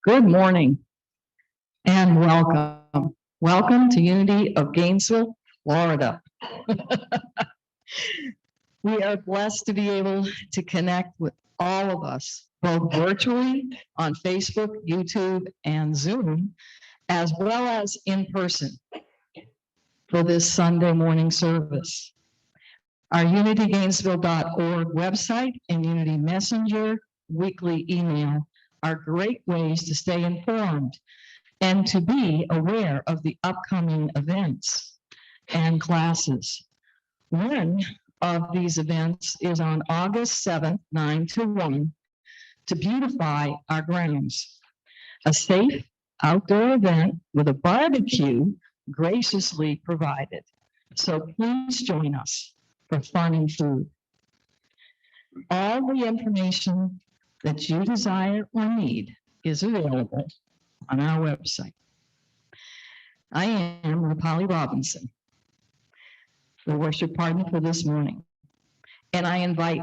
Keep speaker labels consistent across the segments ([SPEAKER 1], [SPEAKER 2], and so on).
[SPEAKER 1] Good morning and welcome. Welcome to Unity of Gainesville, Florida. We are blessed to be able to connect with all of us, both virtually on Facebook, YouTube, and Zoom, as well as in person for this Sunday morning service. Our unitygainesville.org website and Unity Messenger weekly email are great ways to stay informed and to be aware of the upcoming events and classes. One of these events is on August 7th, 9 to 1, to beautify our grounds. A safe outdoor event with a barbecue graciously provided. So please join us for fun and food. All the information that you desire or need is available on our website. I am Rapali Robinson, the worship partner for this morning, and I invite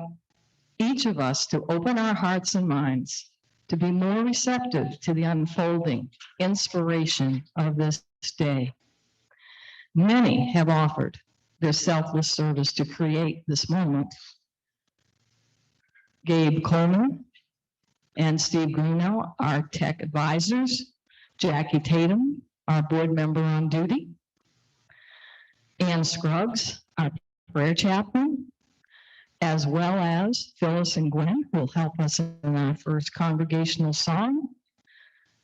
[SPEAKER 1] each of us to open our hearts and minds to be more receptive to the unfolding inspiration of this day. Many have offered their selfless service to create this moment. Gabe Coleman and Steve Greeno, our tech advisors, Jackie Tatum, our board member on duty, Ann Scruggs, our prayer chaplain, as well as Phyllis and Gwen, who will help us in our first congregational song,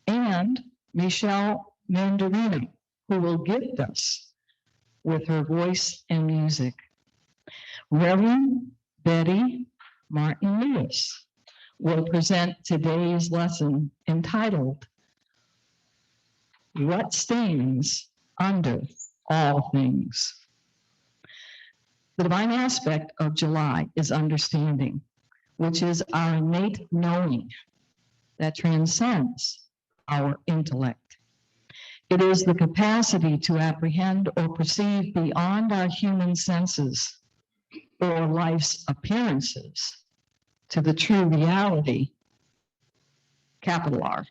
[SPEAKER 1] and Michelle Mandarino, who will gift us with her voice and music. Reverend Betty Martin Lewis will present today's lesson entitled, What Stands Under All Things. The divine aspect of July is understanding, which is our innate knowing that transcends our intellect. It is the capacity to apprehend or perceive beyond our human senses or life's appearances to the true reality, capital R.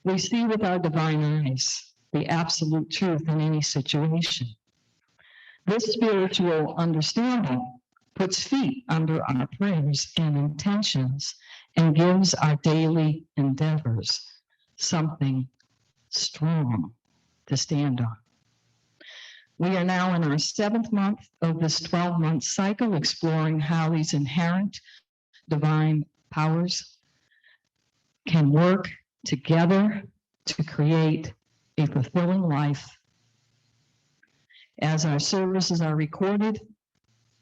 [SPEAKER 1] We see with our divine eyes the absolute truth in any situation. This spiritual understanding puts feet under our prayers and intentions and gives our daily endeavors something strong to stand on. We are now in our 7th month of this 12-month cycle, exploring how these inherent divine powers can work together to create a fulfilling life. As our services are recorded,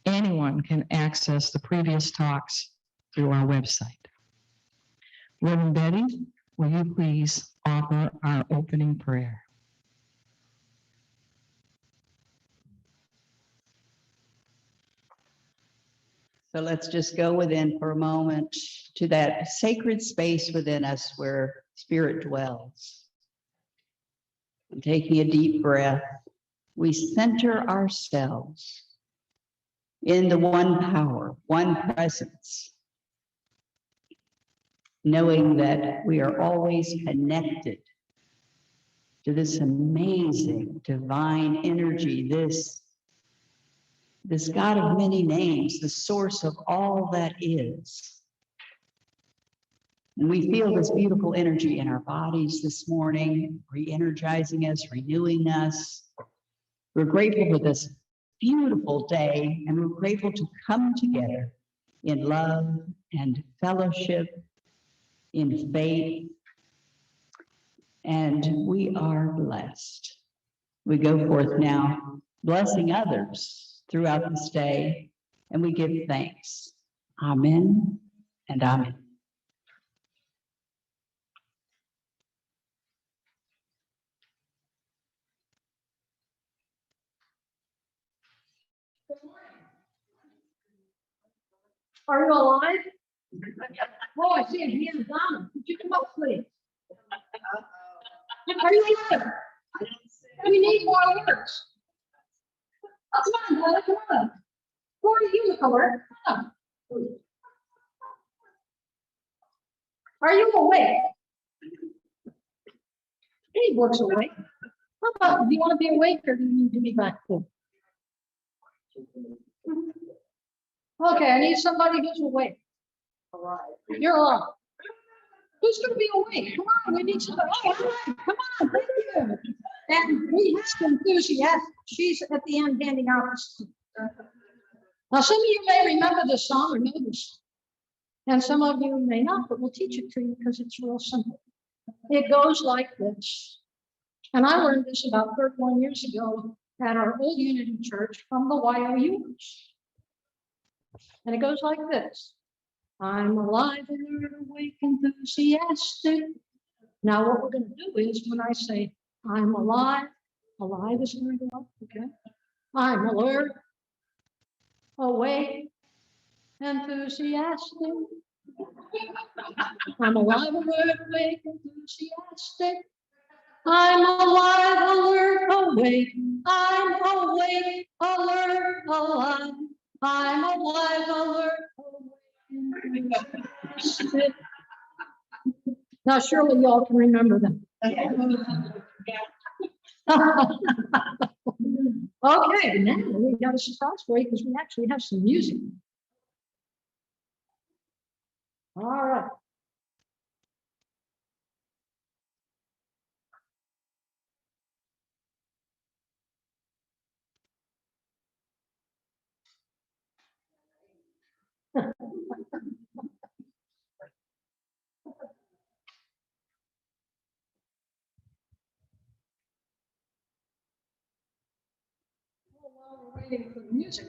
[SPEAKER 1] anyone can access the previous talks through our website. Reverend Betty, will you please offer our opening prayer?
[SPEAKER 2] So let's just go within for a moment to that sacred space within us where Spirit dwells. And taking a deep breath, we center ourselves in the one power, one presence, knowing that we are always connected to this amazing divine energy, this God of many names, the source of all that is. And we feel this beautiful energy in our bodies this morning, re-energizing us, renewing us. We're grateful for this beautiful day, and we're grateful to come together in love and fellowship, in faith, and we are blessed. We go forth now, blessing others throughout this day, and we give thanks. Amen and amen.
[SPEAKER 3] Are you alive? Oh, I see a hand down. Could you come up, please? Are you alive? We need more words. Oh, come on, brother, come on. Who are you, Color? Come on. Are you awake? He works awake. How about, do you want to be awake or do you need to be back home? Okay, I need somebody who's awake. You're on. Who's gonna be awake? Come on, we need somebody. Oh, all right, come on, thank you. And we have some enthusiasm. She's at the end handing out this. Now, some of you may remember this song or know this song. And some of you may not, but we'll teach it to you because it's real simple. It goes like this. And I learned this about 31 years ago at our old Unity Church from the YOUs. And it goes like this. I'm alive, alert, awake, enthusiastic. Now what we're going to do is when I say I'm alive, alive is going to go up, okay? I'm alert, awake, enthusiastic. I'm alive, alert, awake, enthusiastic. I'm alive, alert, awake. I'm awake, alert, alive. I'm alive, alert, awake. Enthusiastic. Now, surely y'all can remember them. Okay, now we got a surprise for you because we actually have some music. All right. While we're waiting for the music.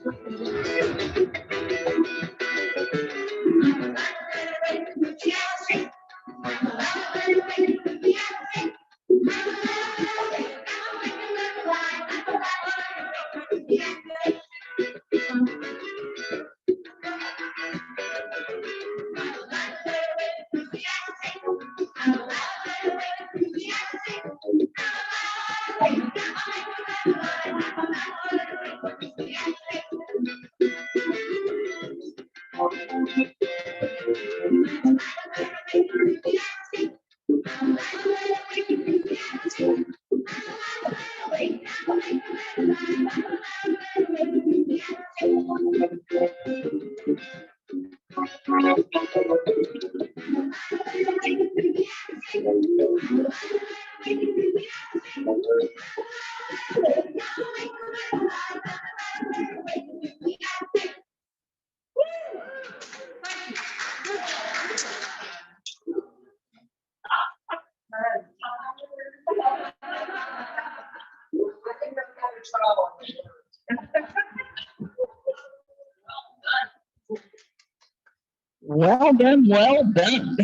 [SPEAKER 1] Well done, well done.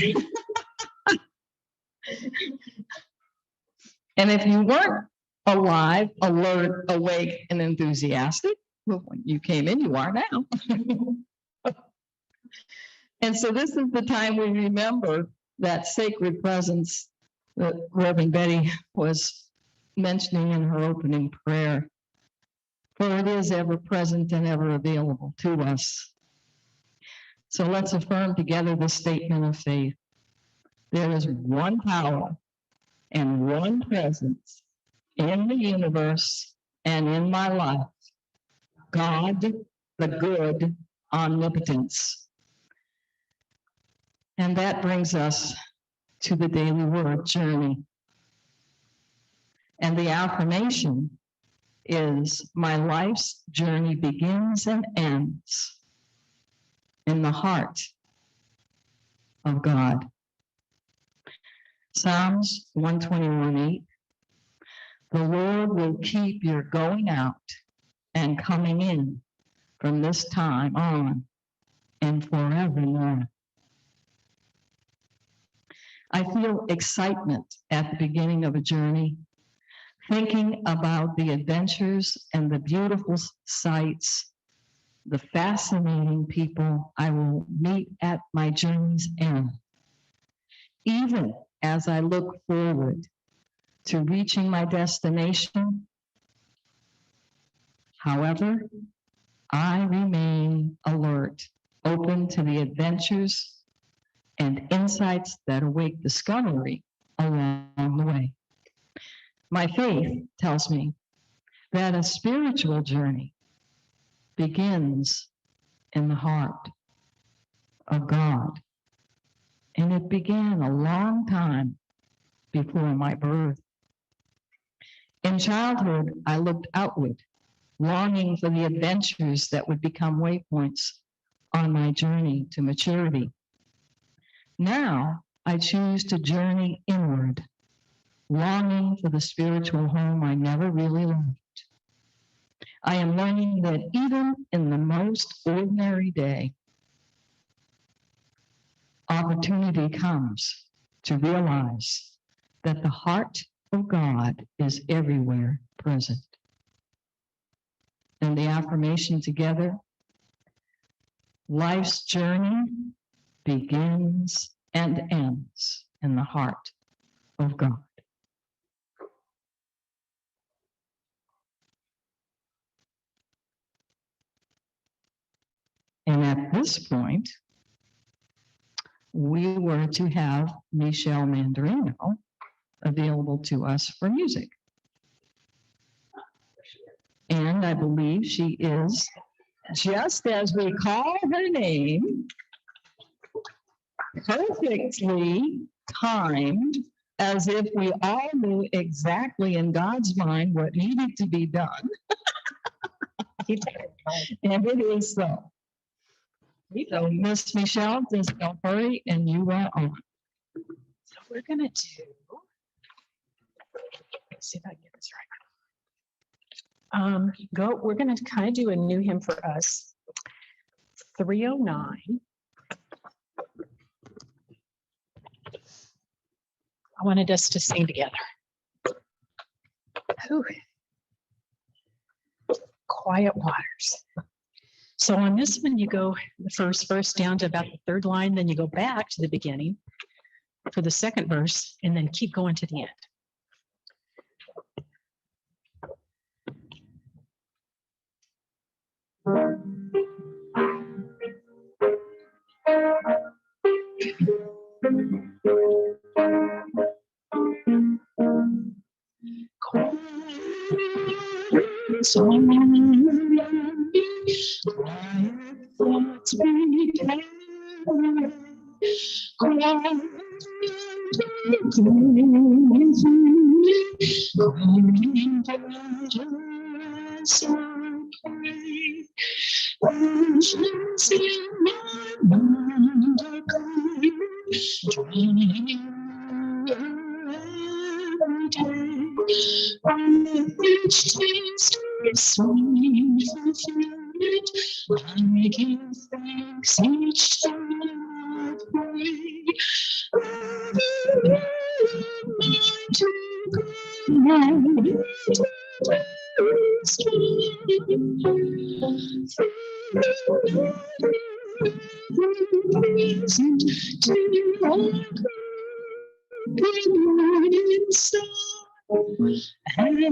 [SPEAKER 1] And if you weren't alive, alert, awake, and enthusiastic, well, when you came in, you are now. And so this is the time we remember that sacred presence that Reverend Betty was mentioning in her opening prayer. For it is ever present and ever available to us. So let's affirm together the statement of faith. There is one power and one presence in the universe and in my life. God, the good omnipotence. And that brings us to the daily word journey. And the affirmation is my life's journey begins and ends in the heart of God. Psalms 121:8. The Lord will keep your going out and coming in from this time on and forevermore. I feel excitement at the beginning of a journey, thinking about the adventures and the beautiful sights, the fascinating people I will meet at my journey's end. Even as I look forward to reaching my destination, however, I remain alert, open to the adventures and insights that await discovery along the way. My faith tells me that a spiritual journey begins in the heart of God. And it began a long time before my birth. In childhood, I looked outward, longing for the adventures that would become waypoints on my journey to maturity. Now, I choose to journey inward, longing for the spiritual home I never really left. I am learning that even in the most ordinary day, opportunity comes to realize that the heart of God is everywhere present. And the affirmation together, life's journey begins and ends in the heart of God. And at this point, we were to have Michelle Mandarino available to us for music. And I believe she is, just as we call her name, perfectly timed, as if we all knew exactly in God's mind what needed to be done. And it is so. So, Miss Michelle, just don't hurry, and you are on.
[SPEAKER 4] So we're gonna do, let's see if I can get this right. We're gonna kind of do a new hymn for us. 309. I wanted us to sing together. Whew. Quiet waters. So on this one, you go the first verse down to about the third line, then you go back to the beginning for the second verse, and then keep going to the end. Making thanks each time I pray. Beside me, I know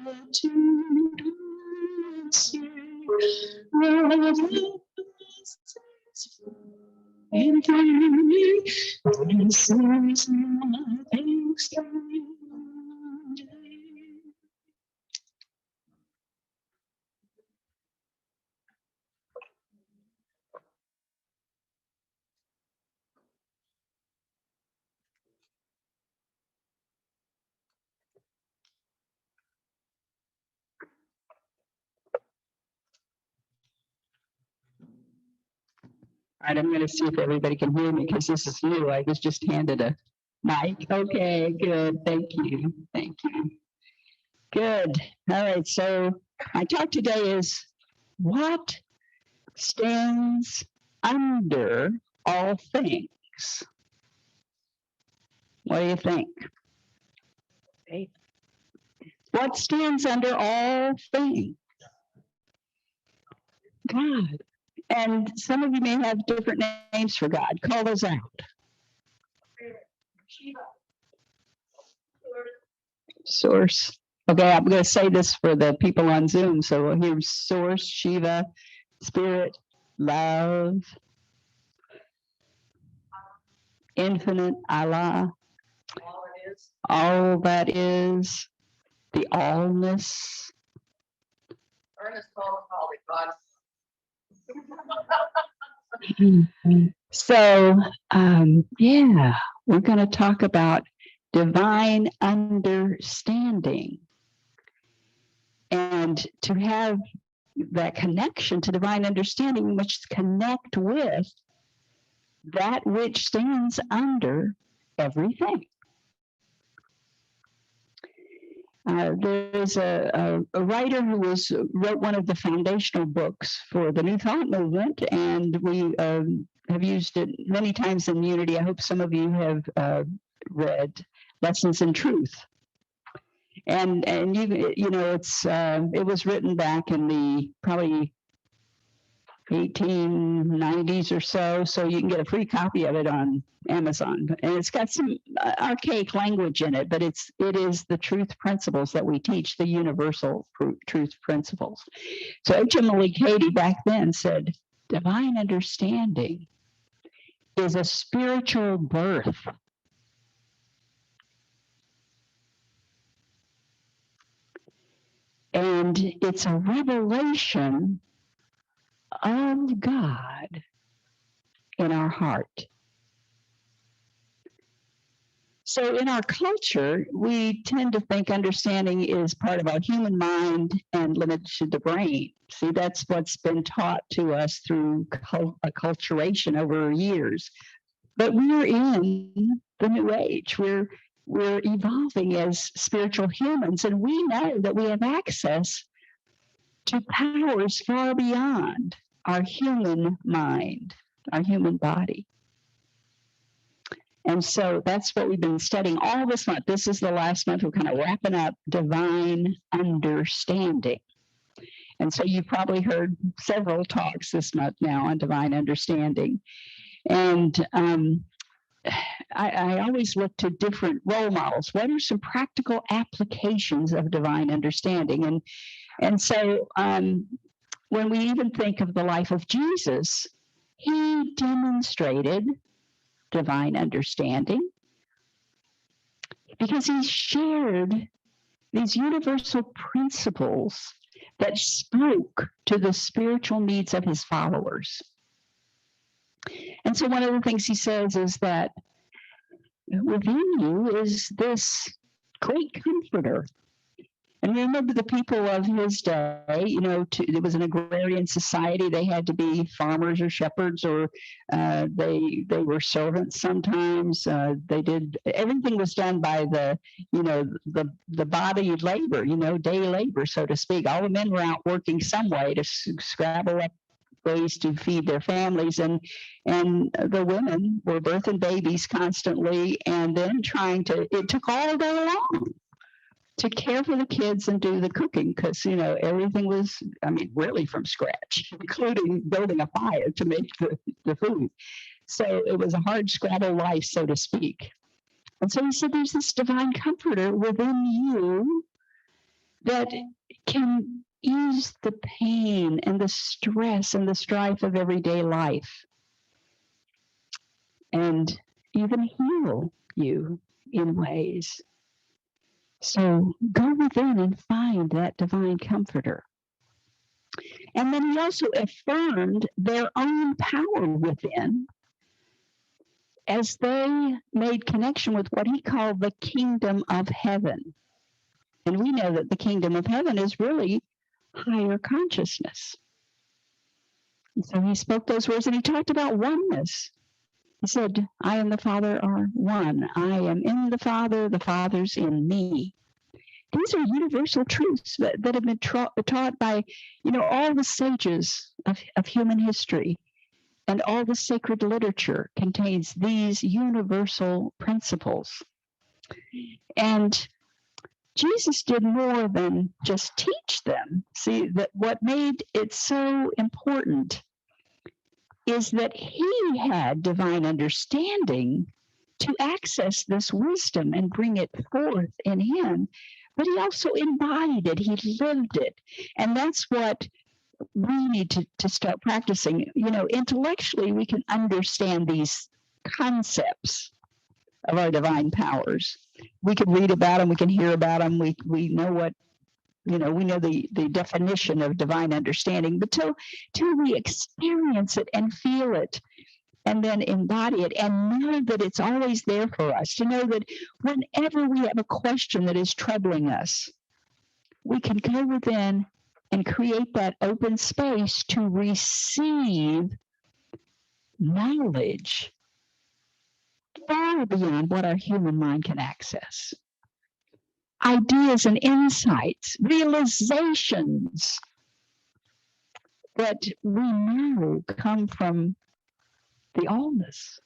[SPEAKER 4] what to do. Say, and hear me, this is my thanksgiving.
[SPEAKER 2] All right, I'm going to see if everybody can hear me because this is new. I was just handed a mic. Okay, good. Thank you. Thank you. Good. All right. So my talk today is what stands under all things? What do you think?
[SPEAKER 4] Faith.
[SPEAKER 2] What stands under all things? God. And some of you may have different names for God. Call those out. Source. Okay, I'm going to say this for the people on Zoom. So we'll hear Source, Shiva, Spirit, Love. infinite Allah,
[SPEAKER 1] All it is.
[SPEAKER 2] all that is, the allness.
[SPEAKER 1] Ernest Paul called it God.
[SPEAKER 2] So, yeah, we're going to talk about divine understanding. And to have that connection to divine understanding, we must connect with that which stands under everything. There's a writer who wrote one of the foundational books for the New Thought movement, and we have used it many times in Unity. I hope some of you have read Lessons in Truth. And you know it was written back in the probably 1890s or so you can get a free copy of it on Amazon, and it's got some archaic language in it, but it is the truth principles that we teach, the universal truth principles. So H.M. Cady back then said, divine understanding is a spiritual birth. And it's a revelation of God in our heart. So in our culture, we tend to think understanding is part of our human mind and limited to the brain. See, that's what's been taught to us through acculturation over years. But we're in the new age. We're evolving as spiritual humans, and we know that we have access to powers far beyond our human mind, our human body. And so that's what we've been studying all this month. This is the last month. We're kind of wrapping up divine understanding. And so you've probably heard several talks this month now on divine understanding. And I always look to different role models. What are some practical applications of divine understanding? And so when we even think of the life of Jesus, he demonstrated divine understanding because he shared these universal principles that spoke to the spiritual needs of his followers. And so one of the things he says is that within you is this great comforter. And remember the people of his day, it was an agrarian society. They had to be farmers or shepherds, or they were servants sometimes. Everything was done by the body labor, day labor, so to speak. All the men were out working some way to scrabble up ways to feed their families, and the women were birthing babies constantly, and then it took all day long to care for the kids and do the cooking, because everything was, really from scratch, including building a fire to make the food. So it was a hard scrabble life, so to speak. And so he said there's this divine comforter within you that can ease the pain and the stress and the strife of everyday life, and even heal you in ways. So go within and find that divine comforter. And then he also affirmed their own power within as they made connection with what he called the kingdom of heaven. And we know that the kingdom of heaven is really higher consciousness. And so he spoke those words, and he talked about oneness. He said, I and the Father are one. I am in the Father's in me. These are universal truths that have been taught by, all the sages of human history, and all the sacred literature contains these universal principles. And Jesus did more than just teach them. See, that what made it so important is that he had divine understanding to access this wisdom and bring it forth in him, but he also embodied it, he lived it. And that's what we need to start practicing. Intellectually, we can understand these concepts of our divine powers. We can read about them, we can hear about them, we know what, we know the definition of divine understanding, but till we experience it and feel it and then embody it and know that it's always there for us, to know that whenever we have a question that is troubling us, we can go within and create that open space to receive knowledge far beyond what our human mind can access. Ideas and insights, realizations that we know come from the allness,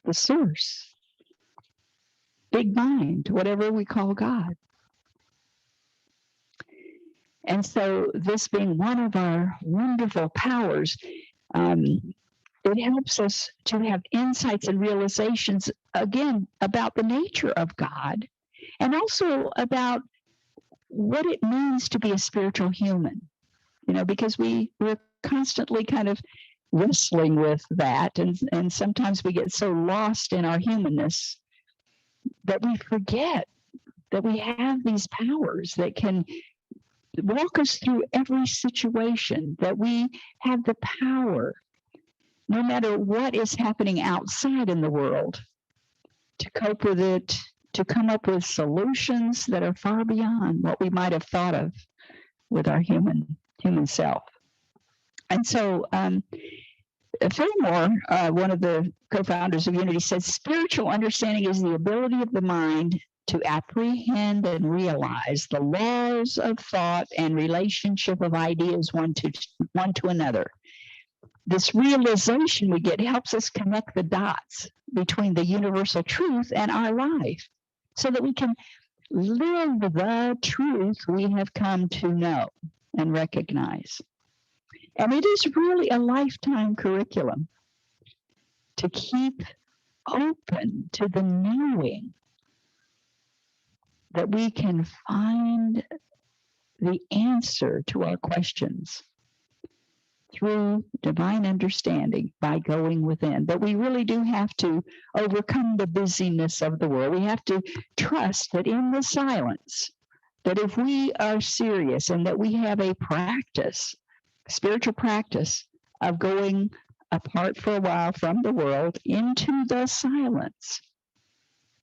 [SPEAKER 2] the source, big mind, whatever we call God. And so this being one of our wonderful powers, it helps us to have insights and realizations, again, about the nature of God and also about what it means to be a spiritual human, because we're constantly kind of wrestling with that. And sometimes we get so lost in our humanness that we forget that we have these powers that can walk us through every situation, that we have the power, no matter what is happening outside in the world, to cope with it, to come up with solutions that are far beyond what we might have thought of with our human self. And so Fillmore, one of the co-founders of Unity, said spiritual understanding is the ability of the mind to apprehend and realize the laws of thought and relationship of ideas one to another. This realization we get helps us connect the dots between the universal truth and our life so that we can live the truth we have come to know and recognize. And it is really a lifetime curriculum to keep open to the knowing that we can find the answer to our questions through divine understanding by going within. But we really do have to overcome the busyness of the world. We have to trust that in the silence, that if we are serious and that we have a practice, spiritual practice of going apart for a while from the world into the silence,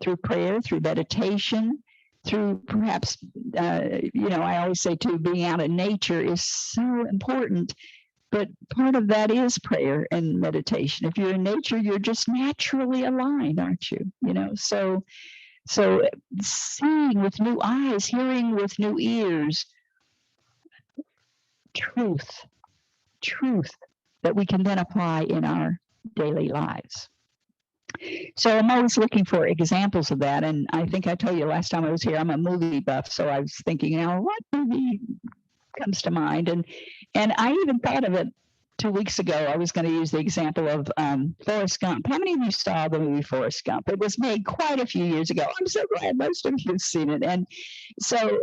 [SPEAKER 2] through prayer, through meditation, through perhaps, I always say too, being out in nature is so important, but part of that is prayer and meditation. If you're in nature, you're just naturally aligned, aren't you? So seeing with new eyes, hearing with new ears, truth that we can then apply in our daily lives. So I'm always looking for examples of that. And I think I told you last time I was here, I'm a movie buff. So I was thinking, what movie comes to mind? And I even thought of it 2 weeks ago. I was going to use the example of Forrest Gump. How many of you saw the movie Forrest Gump? It was made quite a few years ago. I'm so glad most of you have seen it. And so,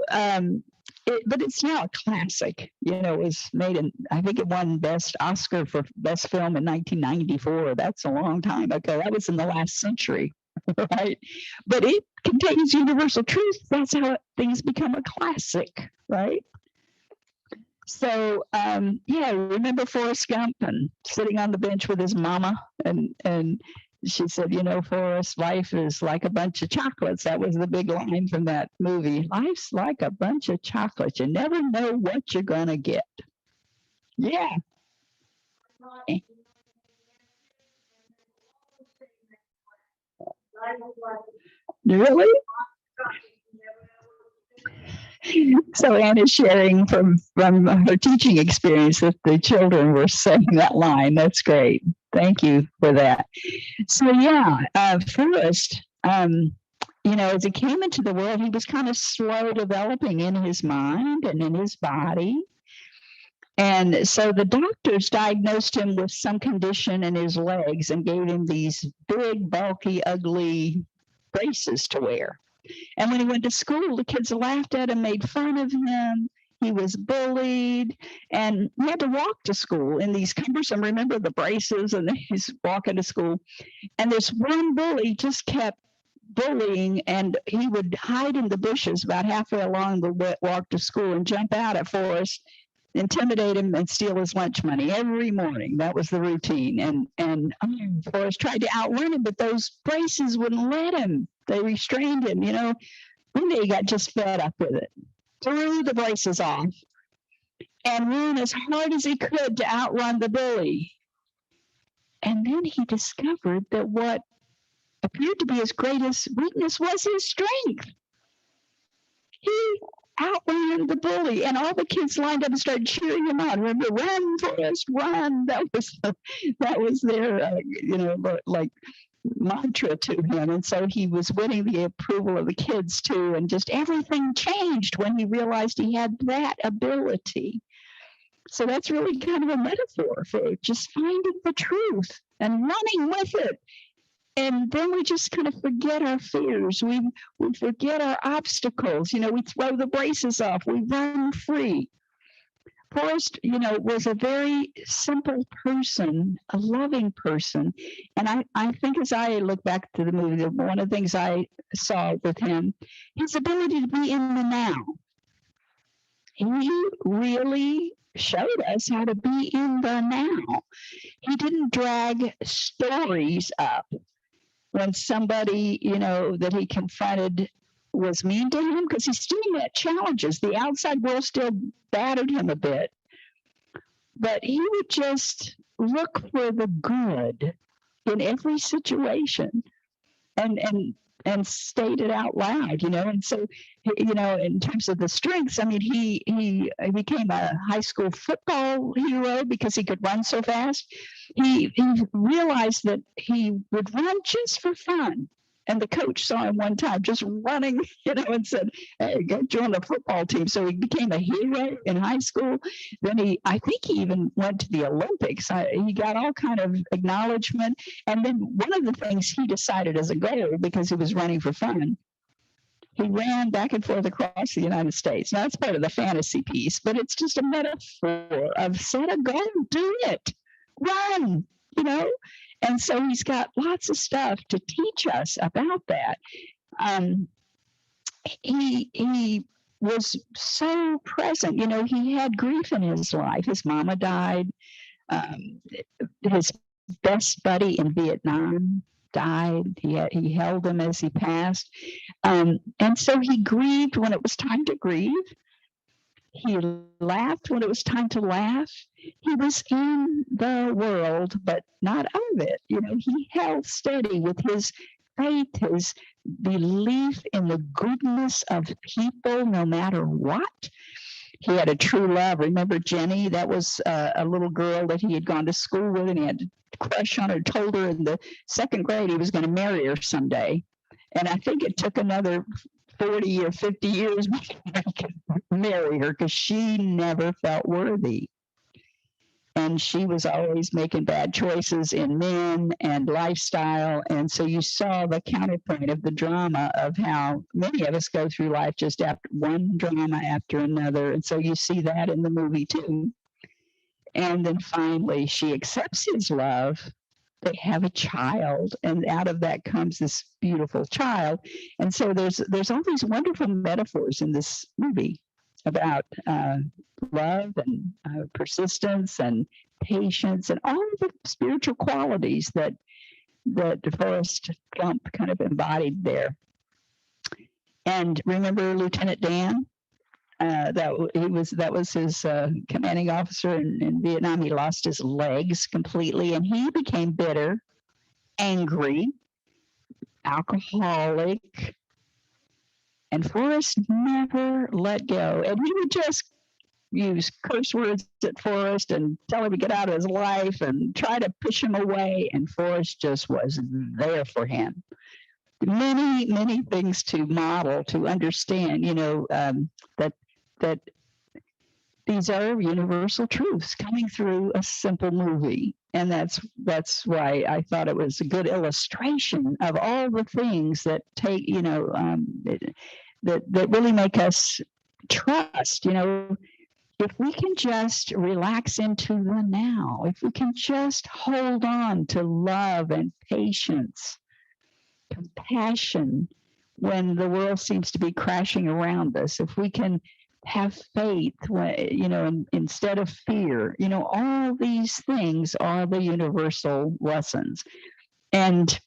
[SPEAKER 2] but it's now a classic. It was made in, I think it won Best Oscar for Best Film in 1994. That's a long time ago. That was in the last century, right? But it contains universal truth. That's how things become a classic, right? So, remember Forrest Gump and sitting on the bench with his mama, and she said, Forrest, life is like a bunch of chocolates. That was the big line from that movie. Life's like a bunch of chocolates. You never know what you're going to get. Yeah. Really? So Anne is sharing from her teaching experience that the children were saying that line. That's great. Thank you for that. So Forrest, as he came into the world, he was kind of slow developing in his mind and in his body. And so the doctors diagnosed him with some condition in his legs and gave him these big, bulky, ugly braces to wear. And when he went to school, the kids laughed at him, made fun of him.
[SPEAKER 5] He was bullied, and he had to walk to school in these cumbersome, remember the braces, and he's walking to school. And this one bully just kept bullying, and he would hide in the bushes about halfway along the walk to school and jump out at Forrest, intimidate him, and steal his lunch money every morning. That was the routine. And Forrest tried to outrun him, but those braces wouldn't let him. They restrained him. One day he got just fed up with it, threw the braces off, and ran as hard as he could to outrun the bully. And then he discovered that what appeared to be his greatest weakness was his strength. He outran the bully, and all the kids lined up and started cheering him on. Remember, run, Forrest, run. That was their, like mantra to him. And so he was winning the approval of the kids too. And just everything changed when he realized he had that ability. So that's really kind of a metaphor for just finding the truth and running with it. And then we just kind of forget our fears. We forget our obstacles. We throw the braces off. We run free. Forrest, was a very simple person, a loving person. And I think as I look back to the movie, one of the things I saw with him, his ability to be in the now. He really showed us how to be in the now. He didn't drag stories up when somebody, that he confronted was mean to him, because he still met challenges. The outside world still battered him a bit. But he would just look for the good in every situation and state it out loud, And so, in terms of the strengths, I mean, he became a high school football hero because he could run so fast. He realized that he would run just for fun. And the coach saw him one time just running, and said, "Hey, go join the football team." So he became a hero in high school. Then I think he even went to the Olympics. He got all kind of acknowledgement. And then one of the things he decided as a goal, because he was running for fun, he ran back and forth across the United States. Now, that's part of the fantasy piece, but it's just a metaphor of set a goal, do it, run, And so he's got lots of stuff to teach us about that. He was so present. He had grief in his life. His mama died. His best buddy in Vietnam died. He held him as he passed. And so he grieved when it was time to grieve. He laughed when it was time to laugh. He was in the world, but not of it. He held steady with his faith, his belief in the goodness of people, no matter what. He had a true love. Remember Jenny? That was a little girl that he had gone to school with, and he had a crush on her, told her in the second grade he was going to marry her someday. And I think it took another 40 or 50 years before I could marry her, because she never felt worthy. And she was always making bad choices in men and lifestyle. And so you saw the counterpoint of the drama of how many of us go through life just after one drama after another. And so you see that in the movie too. And then finally she accepts his love. They have a child, and out of that comes this beautiful child. And so there's all these wonderful metaphors in this movie about love and persistence and patience and all the spiritual qualities that Forrest Gump kind of embodied there. And remember Lieutenant Dan? That was his commanding officer in Vietnam. He lost his legs completely, and he became bitter, angry, alcoholic, and Forrest never let go. And he would just use curse words at Forrest and tell him to get out of his life and try to push him away, and Forrest just was there for him. Many, many things to model, to understand, that these are universal truths coming through a simple movie. And that's why I thought it was a good illustration of all the things that take, that really make us trust, you know, if we can just relax into the now, if we can just hold on to love and patience, compassion when the world seems to be crashing around us, if we can have faith, you know, instead of fear, you know, all these things are the universal lessons. And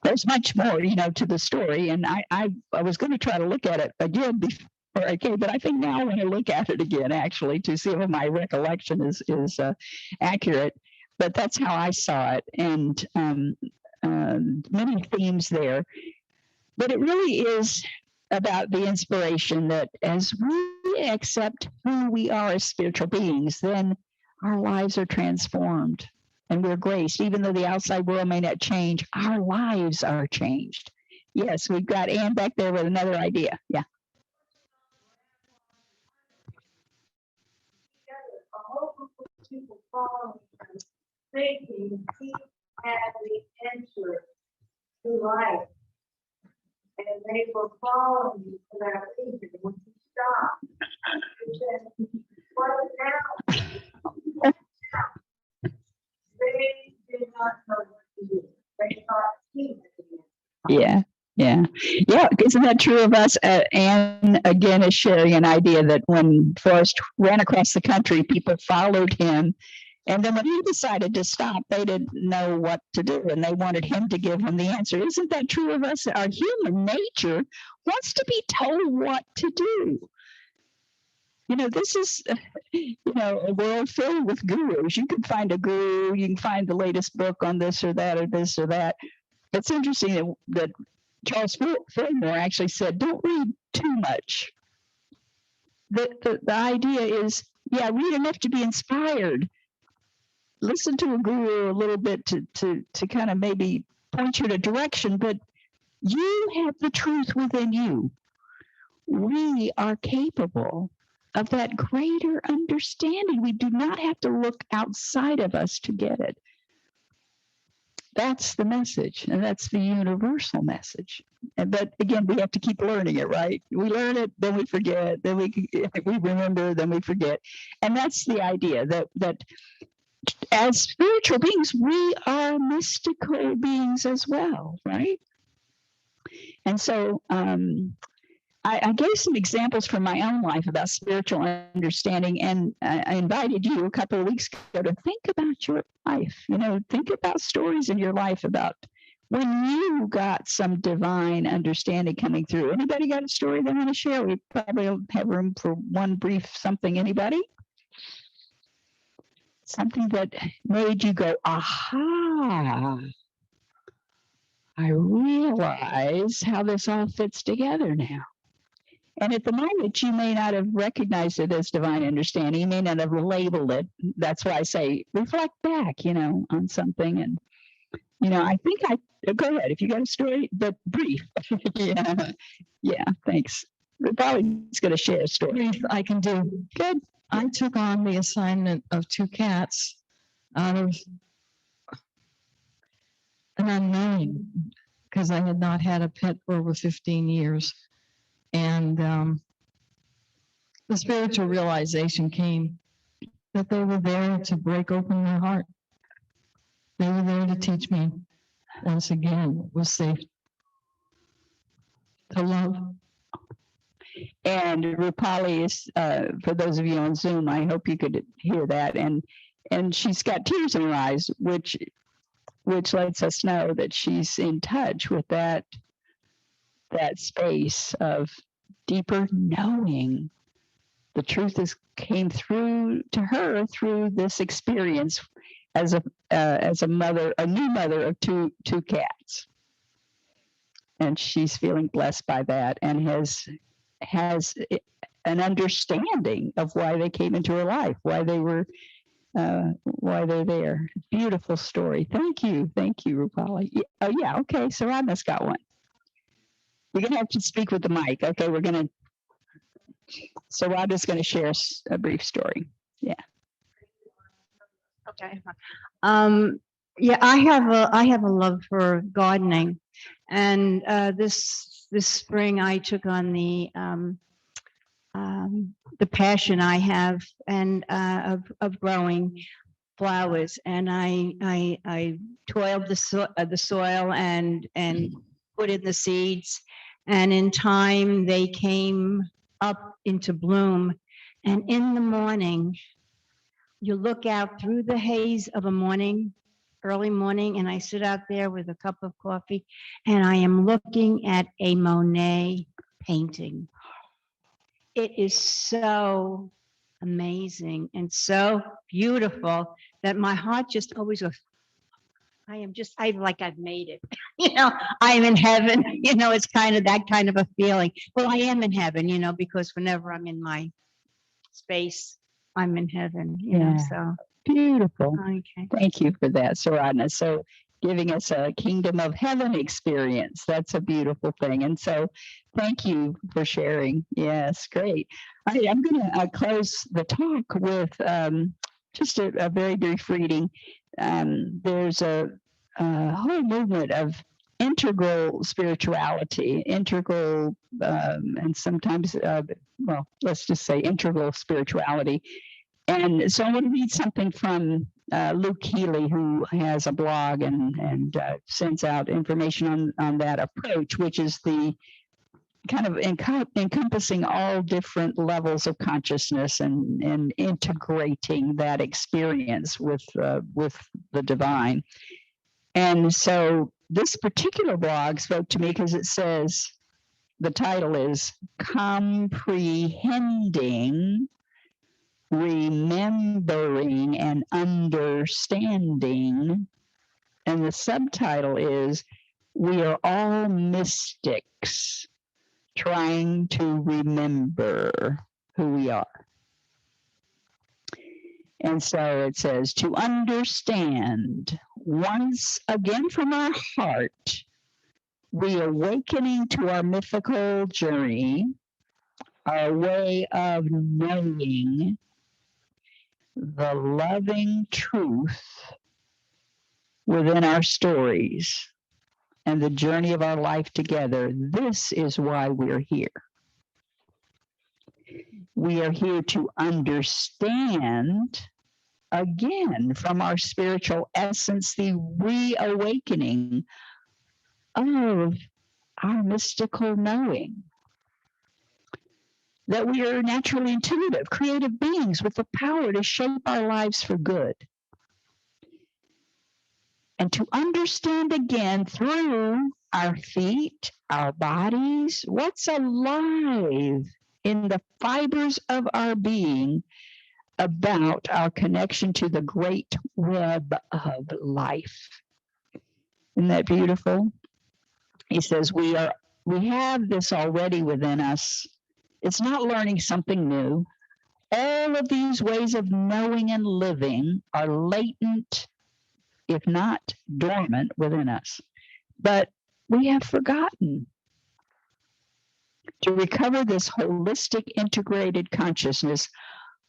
[SPEAKER 5] there's much more, you know, to the story. And I was going to try to look at it again before I came, but I think now I want to look at it again, actually, to see if my recollection is accurate. But that's how I saw it, and many themes there. But it really is about the inspiration that as we accept who we are as spiritual beings, then our lives are transformed and we're graced. Even though the outside world may not change, our lives are changed. Yes, we've got Anne back there with another idea. Yeah.
[SPEAKER 3] A whole group of people following him, thinking he had the answer to life. And they were following you for that reason. When you stopped, you said, what now? They did not know what to do. They thought he was the answer.
[SPEAKER 5] Yeah. Isn't that true of us? Anne again is sharing an idea that when Forrest ran across the country, people followed him. And then when he decided to stop, they didn't know what to do, and they wanted him to give them the answer. Isn't that true of us? Our human nature wants to be told what to do. You know, this is, you know, a world filled with gurus. You can find a guru, you can find the latest book on this or that or this or that. It's interesting that Charles Fillmore actually said, don't read too much. The idea is, yeah, read enough to be inspired. Listen to a guru a little bit to kind of maybe point you in a direction, but you have the truth within you. We are capable of that greater understanding. We do not have to look outside of us to get it. That's the message, and that's the universal message. But again, we have to keep learning it, right? We learn it, then we forget, then we remember, then we forget. And that's the idea that as spiritual beings, we are mystical beings as well, right? And so I gave some examples from my own life about spiritual understanding, and I invited you a couple of weeks ago to think about your life. You know, think about stories in your life about when you got some divine understanding coming through. Anybody got a story they want to share? We probably have room for one brief something. Anybody? Something that made you go, aha, I realize how this all fits together now. And at the moment, you may not have recognized it as divine understanding. You may not have labeled it. That's why I say reflect back, you know, on something. And, you know, I think go ahead. If you got a story, but brief. Yeah, thanks. Probably going to share a story.
[SPEAKER 1] Brief, I can do.
[SPEAKER 5] Good.
[SPEAKER 1] I took on the assignment of 2 cats out of an unknown, because I had not had a pet for over 15 years. And the spiritual realization came that they were there to break open my heart. They were there to teach me, once again, it was safe to love.
[SPEAKER 5] And Rupali is, for those of you on Zoom, I hope you could hear that. And she's got tears in her eyes, which lets us know that she's in touch with that space of deeper knowing. The truth came through to her through this experience as a mother, a new mother of two cats. And she's feeling blessed by that, and has an understanding of why they came into her life, why they're there. Beautiful story. Thank you, Rupali. Oh yeah, okay. So Radna's got one. You're gonna have to speak with the mic. Okay, so Radna's gonna share a brief story. Yeah.
[SPEAKER 6] Okay. Yeah, I have a love for gardening, and this spring I took on the the passion I have and of growing flowers. And I toiled the soil and put in the seeds. And in time, they came up into bloom. And in the morning, you look out through the haze of a morning, early morning, and I sit out there with a cup of coffee, and I am looking at a Monet painting. It is so amazing and so beautiful that my heart just always goes, I like I've made it. I'm in heaven. It's kind of that kind of a feeling. Well, I am in heaven, because whenever I'm in my space, I'm in heaven,
[SPEAKER 5] Yeah.
[SPEAKER 6] so.
[SPEAKER 5] Beautiful.
[SPEAKER 6] Okay.
[SPEAKER 5] Thank you for that, Saradna. So giving us a kingdom of heaven experience. That's a beautiful thing. And so thank you for sharing. Yes, great. All right, I'm going to close the talk with just a very brief reading. There's a whole movement of integral spirituality, and sometimes, well, let's just say integral spirituality. And so I want to read something from Luke Healy, who has a blog and sends out information on that approach, which is the kind of encompassing all different levels of consciousness and integrating that experience with the divine. And so this particular blog spoke to me because it says, the title is Comprehending, Remembering, and Understanding. And the subtitle is We Are All Mystics Trying to Remember Who We Are. And so it says, to understand once again from our heart, reawakening to our mythical journey, our way of knowing the loving truth within our stories and the journey of our life together. This is why we're here. We are here to understand, again, from our spiritual essence, the reawakening of our mystical knowing. That we are naturally intuitive, creative beings with the power to shape our lives for good. And to understand again through our feet, our bodies, what's alive in the fibers of our being about our connection to the great web of life. Isn't that beautiful? He says we have this already within us. It's not learning something new. All of these ways of knowing and living are latent, if not dormant, within us. But we have forgotten. To recover this holistic, integrated consciousness,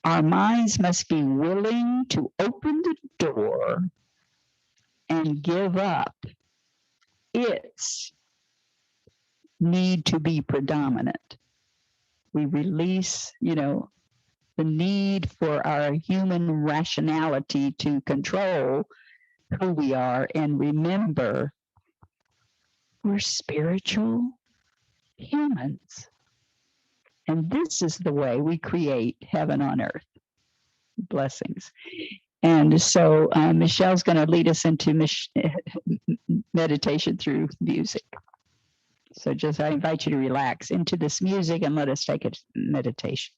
[SPEAKER 5] our minds must be willing to open the door and give up its need to be predominant. We release, the need for our human rationality to control who we are and remember we're spiritual humans. And this is the way we create heaven on earth. Blessings. And so Michelle's going to lead us into meditation through music. So I invite you to relax into this music and let us take a meditation.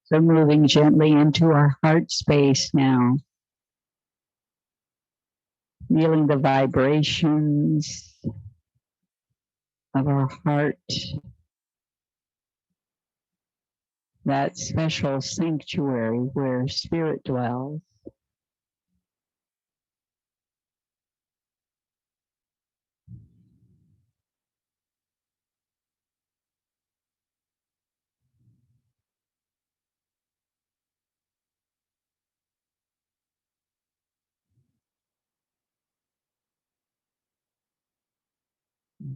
[SPEAKER 5] So moving gently into our heart space now, feeling the vibrations of our heart, that special sanctuary where spirit dwells.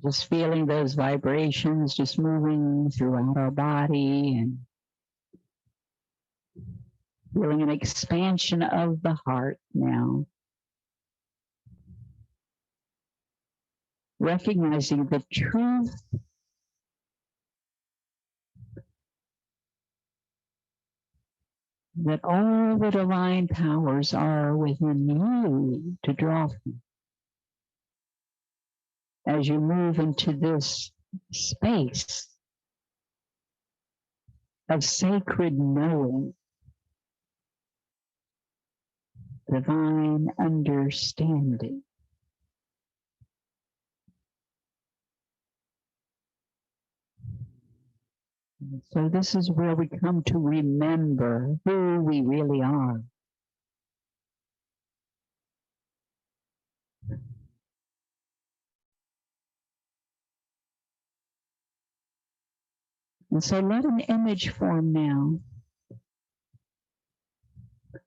[SPEAKER 5] Just feeling those vibrations just moving throughout our body and feeling an expansion of the heart now. Recognizing the truth that all the divine powers are within you to draw from. As you move into this space of sacred knowing, divine understanding. So this is where we come to remember who we really are. And so let an image form now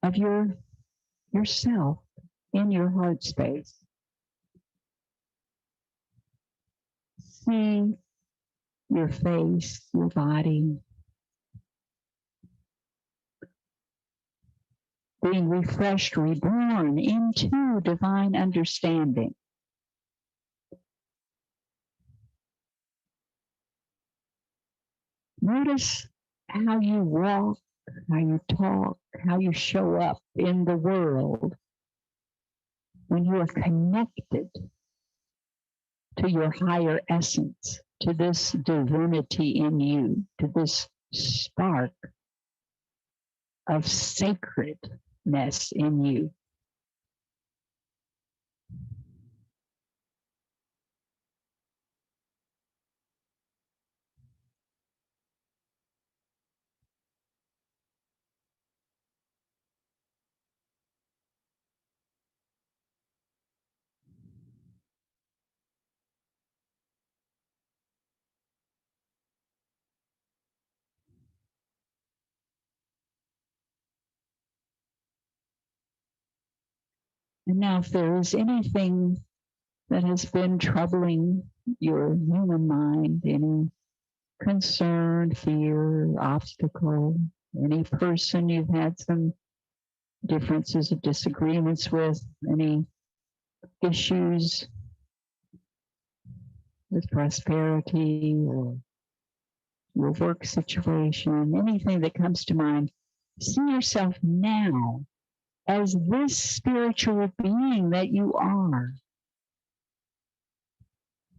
[SPEAKER 5] of yourself in your heart space. See your face, your body, being refreshed, reborn into divine understanding. Notice how you walk, how you talk, how you show up in the world when you are connected to your higher essence, to this divinity in you, to this spark of sacredness in you. And now, if there is anything that has been troubling your human mind, any concern, fear, obstacle, any person you've had some differences or disagreements with, any issues with prosperity or your work situation, anything that comes to mind, see yourself now as this spiritual being that you are,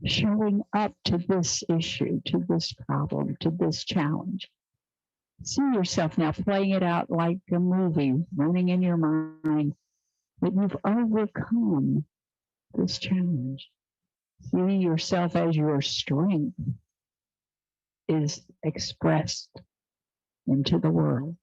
[SPEAKER 5] showing up to this issue, to this problem, to this challenge. See yourself now playing it out like a movie, running in your mind, that you've overcome this challenge. See yourself as your strength is expressed into the world.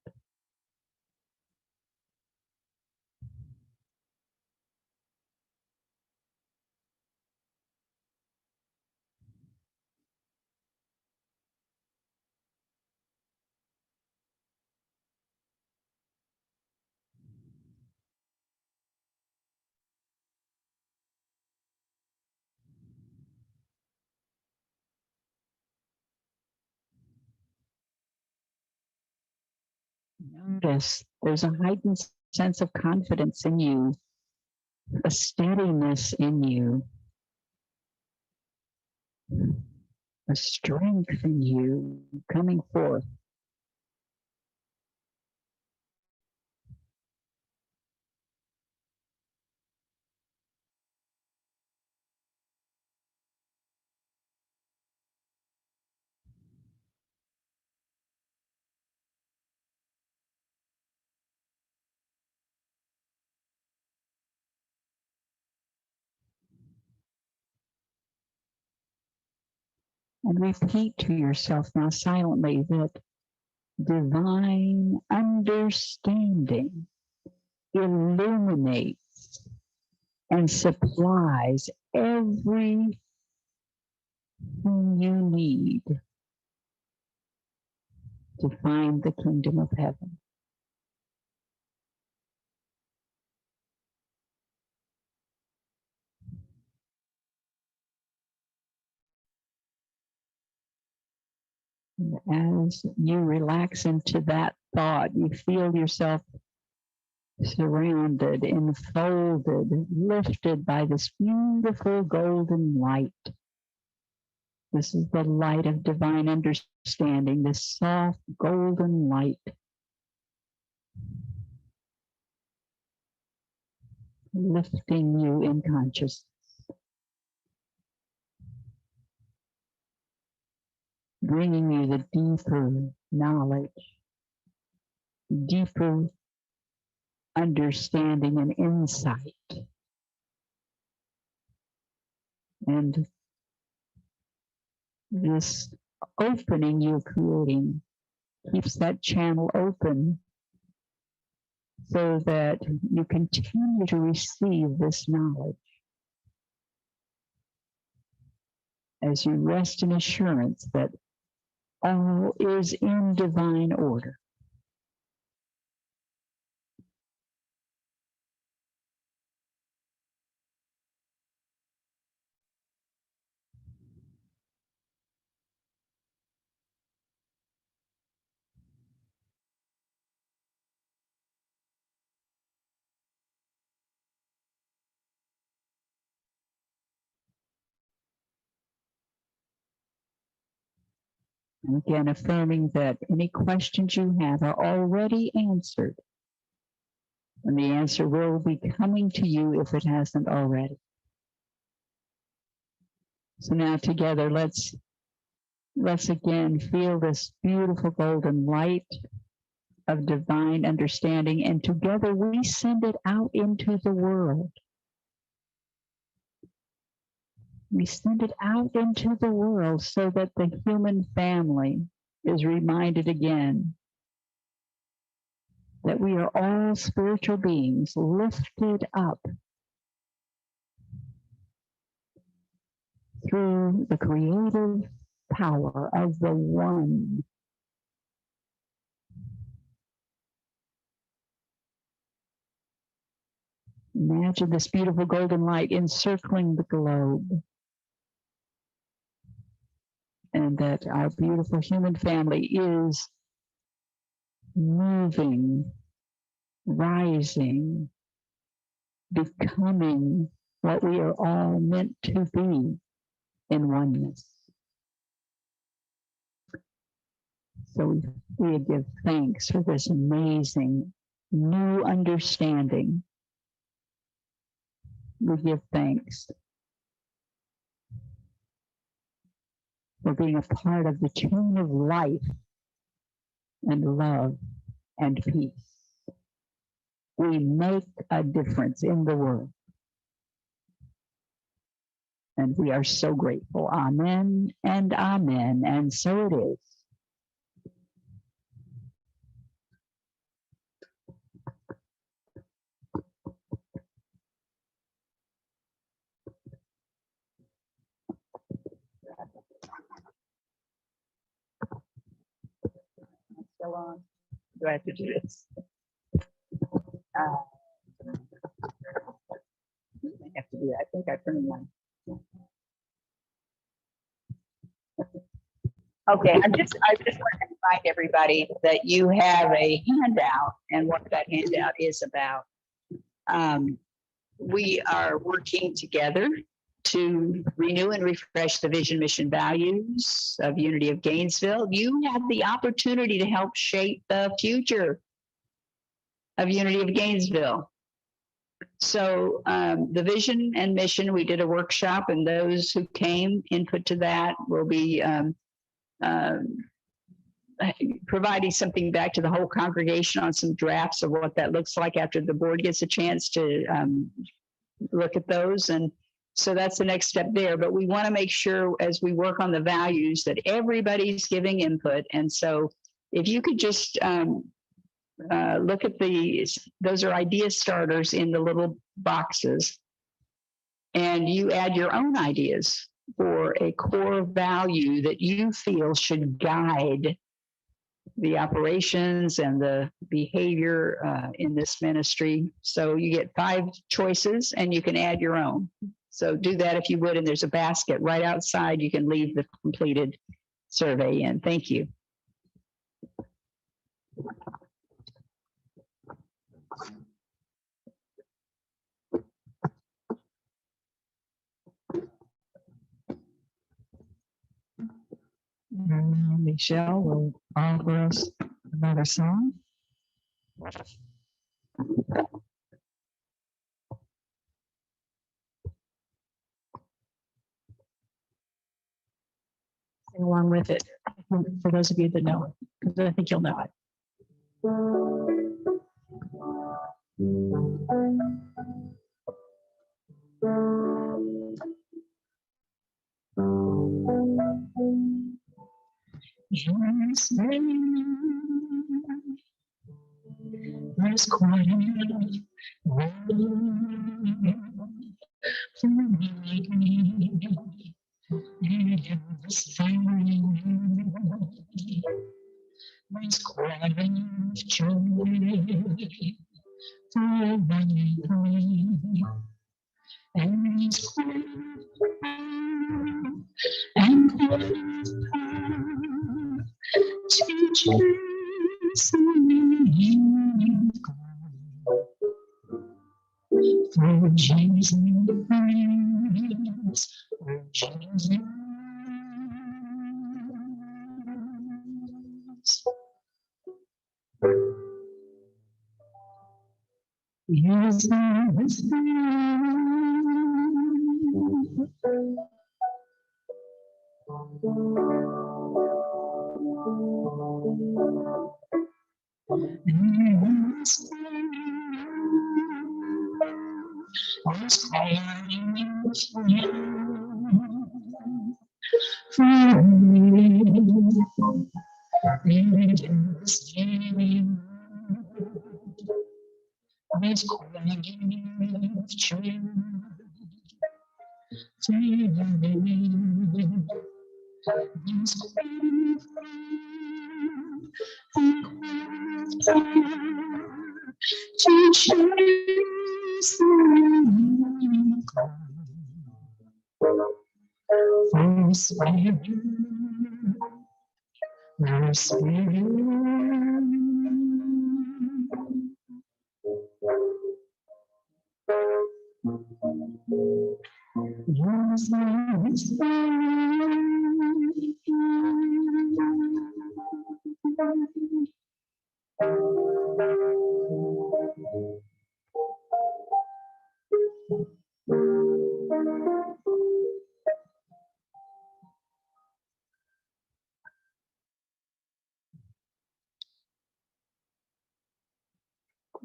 [SPEAKER 5] Notice there's a heightened sense of confidence in you, a steadiness in you, a strength in you coming forth. And repeat to yourself now silently that divine understanding illuminates and supplies everything you need to find the kingdom of heaven. As you relax into that thought, you feel yourself surrounded, enfolded, lifted by this beautiful golden light. This is the light of divine understanding, this soft golden light. Lifting you in consciousness. Bringing you the deeper knowledge, deeper understanding and insight. And this opening you're creating keeps that channel open so that you continue to receive this knowledge as you rest in assurance that all is in divine order. And again, affirming that any questions you have are already answered. And the answer will be coming to you if it hasn't already. So now together, let's again feel this beautiful golden light of divine understanding, and together we send it out into the world. We send it out into the world so that the human family is reminded again that we are all spiritual beings lifted up through the creative power of the One. Imagine this beautiful golden light encircling the globe, and that our beautiful human family is moving, rising, becoming what we are all meant to be in oneness. So we give thanks for this amazing new understanding. We give thanks for being a part of the chain of life and love and peace. We make a difference in the world. And we are so grateful. Amen and amen. And so it is. Still on? Do I have to do this? I have to do that. I think I turned one. Okay, I just want to remind everybody that you have a handout and what that handout is about. We are working together to renew and refresh the vision, mission, values of Unity of Gainesville. You have the opportunity to help shape the future of Unity of Gainesville. So the vision and mission, we did a workshop, and those who came, input to that will be providing something back to the whole congregation on some drafts of what that looks like after the board gets a chance to look at those. And So that's the next step there. But we want to make sure as we work on the values that everybody's giving input. And so if you could just look at those are idea starters in the little boxes. And you add your own ideas for a core value that you feel should guide the operations and the behavior in this ministry. So you get 5 choices and you can add your own. So do that if you would. And there's a basket right outside. You can leave the completed survey in. Thank you.
[SPEAKER 1] And now Michelle will offer us another song.
[SPEAKER 4] Sing along with it, for those of you that know it, because I think you'll know it. There's quite enough for me. There's quite enough joy for me. And there's quite enough to chase me. For Jesus, for Jesus. Yes,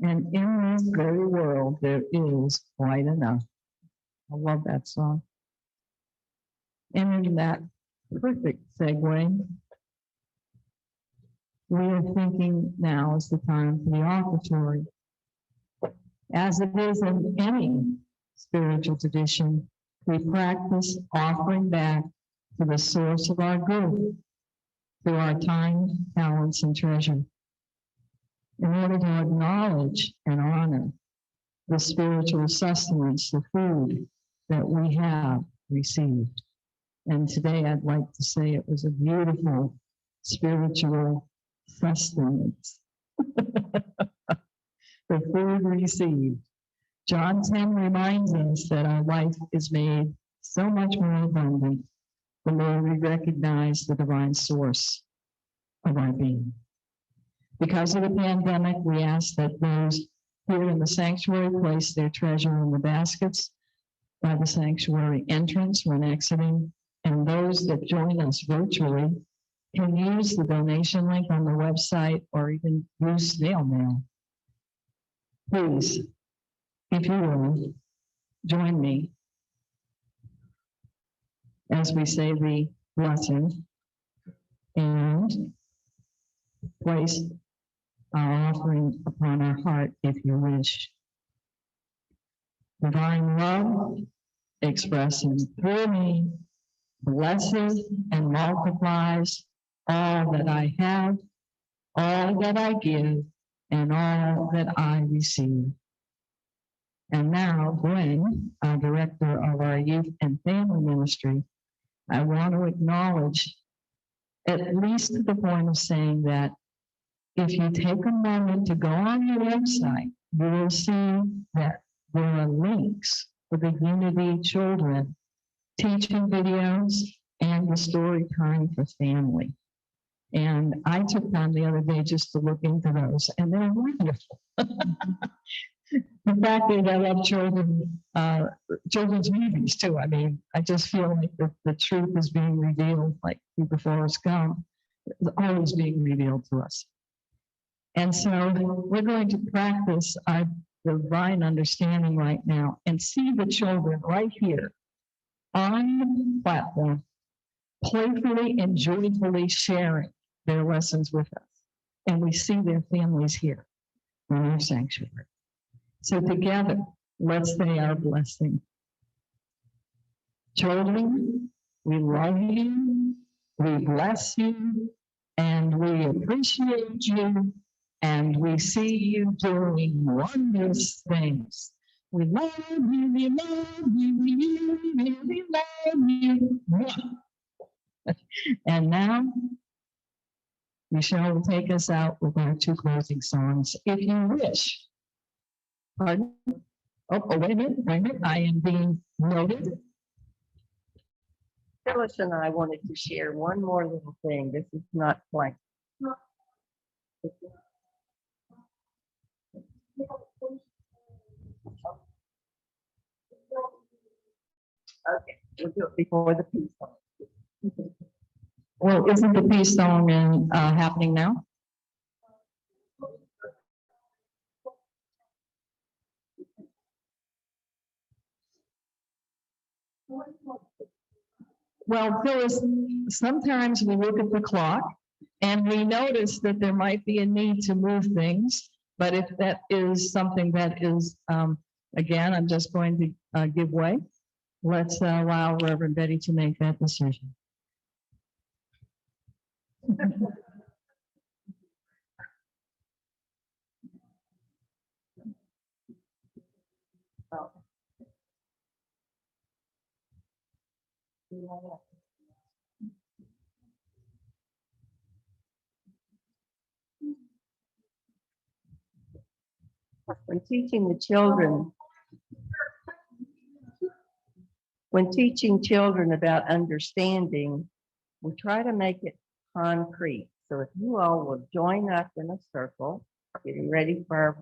[SPEAKER 1] And in this very world, there is quite enough. I love that song. And in that perfect segue, we are thinking now is the time for the offertory. As it is in any spiritual tradition, we practice offering back to the source of our good through our time, talents, and treasure, in order to acknowledge and honor the spiritual sustenance, the food that we have received. And today I'd like to say it was a beautiful spiritual sustenance. The food received. John 10 reminds us that our life is made so much more abundant the more we recognize the divine source of our being. Because of the pandemic, we ask that those here in the sanctuary place their treasure in the baskets by the sanctuary entrance when exiting, and those that join us virtually can use the donation link on the website or even use snail mail. Please, if you will, join me as we say the blessing and place our offering upon our heart if you wish. Divine love expressing through me blesses and multiplies all that I have, all that I give, and all that I receive. And now, Gwen, our director of our youth and family ministry, I want to acknowledge, at least to the point of saying that if you take a moment to go on your website, you will see that there are links for the Unity Children teaching videos and the story time for family. And I took time the other day just to look into those, and they're wonderful. The fact is, I love children's movies too. I mean, I just feel like the truth is being revealed, like through the Forrest Gump, it's always being revealed to us. And so we're going to practice our divine understanding right now and see the children right here on the platform, playfully and joyfully sharing their lessons with us. And we see their families here in our sanctuary. So together, let's say our blessing. Children, we love you, we bless you, and we appreciate you, and we see you doing wondrous things. We love you, we love you, we really love you. And now, Michelle will take us out with our two closing songs, if you wish. Pardon? Oh, wait a minute, I am being noted.
[SPEAKER 7] Phyllis and I wanted to share one more little thing. This is not quite. Okay, we'll do it before the peace song.
[SPEAKER 1] Well, isn't the peace song happening now? Well, Phyllis, sometimes we look at the clock and we notice that there might be a need to move things. But if that is something that is, again, I'm just going to give way. Let's allow Reverend Betty to make that decision.
[SPEAKER 7] When teaching the children, when teaching children about understanding, we try to make it concrete. So if you all will join up in a circle, getting ready for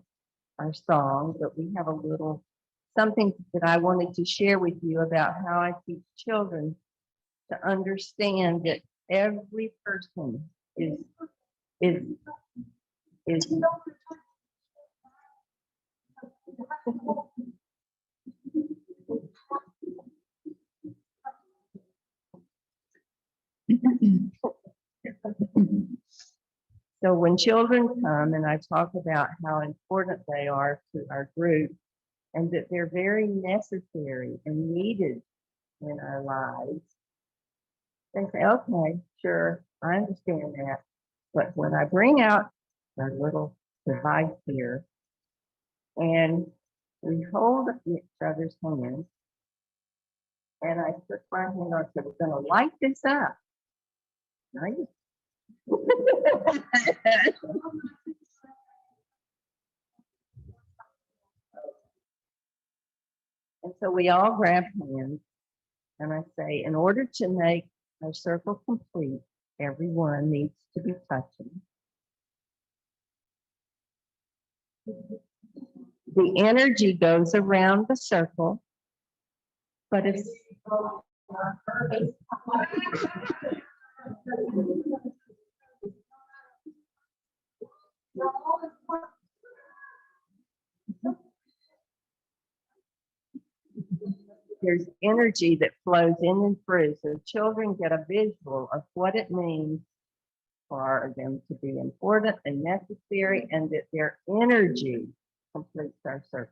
[SPEAKER 7] our song, but we have a little something that I wanted to share with you about how I teach children to understand that every person is So when children come and I talk about how important they are to our group and that they're very necessary and needed in our lives, they say, okay, sure, I understand that. But when I bring out our little device here and we hold each other's hands and I put my hand on, so we're going to light this up, right? And so we all grab hands and I say, in order to make our circle complete, everyone needs to be touching. The energy goes around the circle, but if there's energy that flows in and through. So children get a visual of what it means for them to be important and necessary, and that their energy completes our circle.